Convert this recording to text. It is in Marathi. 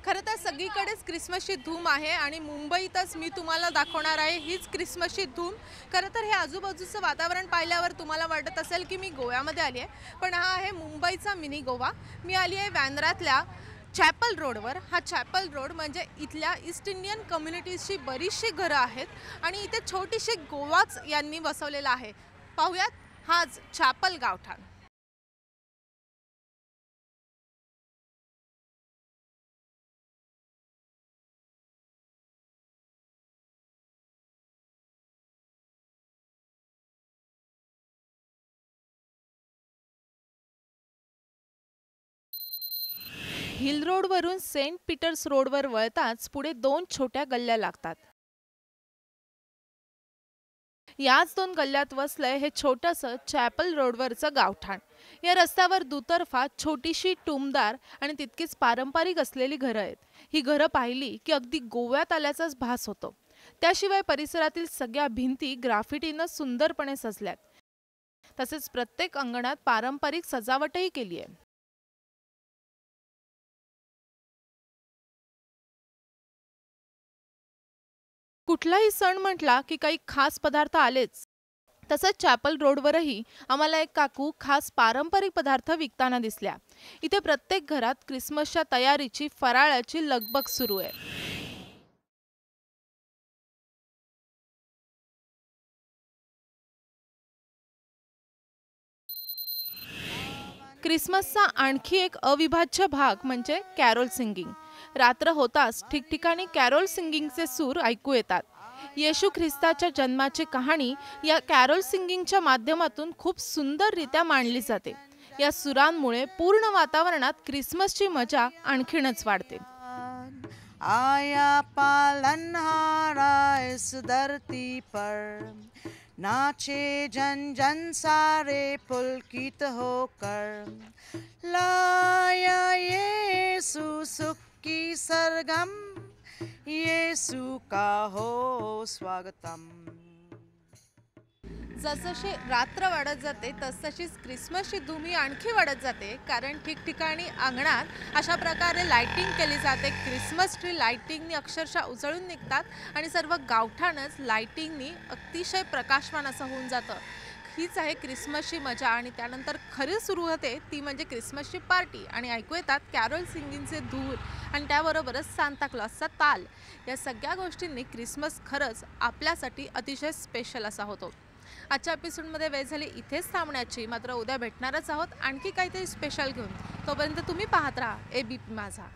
खरं तर सगळीकडेच क्रिसमसची धूम आहे आणि मुंबईतच मी तुम्हाला दाखवणार आहे हीच क्रिसमसची धूम। खरं तर हे आजूबाजूचं वातावरण पाहिल्यावर तुम्हाला वाटत असेल की मी गोव्यामध्ये आली आहे, पण हा आहे मुंबईचा मिनी गोवा। मी आली आहे बँद्रातल्या चॅपल रोडवर। हा चॅपल रोड म्हणजे इथल्या ईस्ट इंडियन कम्युनिटीजची बरीचशी घरं आहेत आणि इथे छोटीशी गोवाच यांनी बसवलेला आहे। पाहूयात हाच चॅपल गावठाण। हिल रोडवरून सेंट पीटर्स रोडवर वळताच पुढे दोन छोट्या गल्ल्या लागतात। याच दोन गल्ल्यात वसलंय हे छोटंसं चॅपल रोडवरचं गावठाण। या रस्त्यावर दुतर्फा छोटीशी टुमदार आणि तितकीच पारंपरिक असलेली घरं आहेत। ही घरं पाहिली की अगदी गोव्यात आल्याचाच भास होतो। त्याशिवाय परिसरातील सगळ्या भिंती ग्राफिटीनं सुंदरपणे सजल्यात। तसेच प्रत्येक अंगणात पारंपरिक सजावटही केली आहे। कुठलाही सण म्हटला की काही खास पदार्थ आलेच। तसंच चॅपल रोडवरही आम्हाला एक काकू खास पारंपरिक पदार्थ विकताना दिसल्या। इथे प्रत्येक घरात क्रिसमसच्या तयारीची फराळाची लगबग सुरू आहे। क्रिसमसचा आणखी एक अविभाज्य भाग म्हणजे कॅरोल सिंगिंग। रात्र होताच ठिकठिकाणी कॅरोल सिंगिंगचे सूर ऐकू येतात। येशू ख्रिस्ताच्या जन्माची कहाणी या कॅरोल सिंगिंगच्या माध्यमातून खूप सुंदररित्या मांडली जाते। या सुरांमुळे पूर्ण वातावरणात क्रिसमसची मजा आणखीनच वाढते। आया पालनहारा इस धरती पर, नाचे जन जन सारे पुलकित होकर, लाया यीशु सुख की सरगम, यीशु का हो स्वागतम। जसजशी रात्र वाढत जाते तसतशीच क्रिसमसची धूम ही आणखी वाढत जाते, कारण ठिकठिकाणी अंगणात अशा प्रकारे लाइटिंग केली जाते। क्रिसमस ट्री लाइटिंगनी अक्षरशः उजळून निघतात आणि सर्व गावठाणच लाइटिंगनी अतिशय प्रकाशमान असं होऊन जातं। हीच आहे क्रिसमसची मजा आणि त्यानंतर खरी सुरू होते ती म्हणजे क्रिसमसची पार्टी आणि ऐकू येतात कॅरोल सिंगिंगचे धूर आणि त्याबरोबरच सांता क्लॉसचा ताल। या सगळ्या गोष्टींनी क्रिसमस खरंच आपल्यासाठी अतिशय स्पेशल असा होतो। आजच्या एपिसोडमध्ये वेळ झाली इथेच थांबण्याची, मात्र उद्या भेटणारच आहोत आणखी काहीतरी स्पेशल घेऊन। तोपर्यंत तुम्ही पाहत राहा ABP माझा।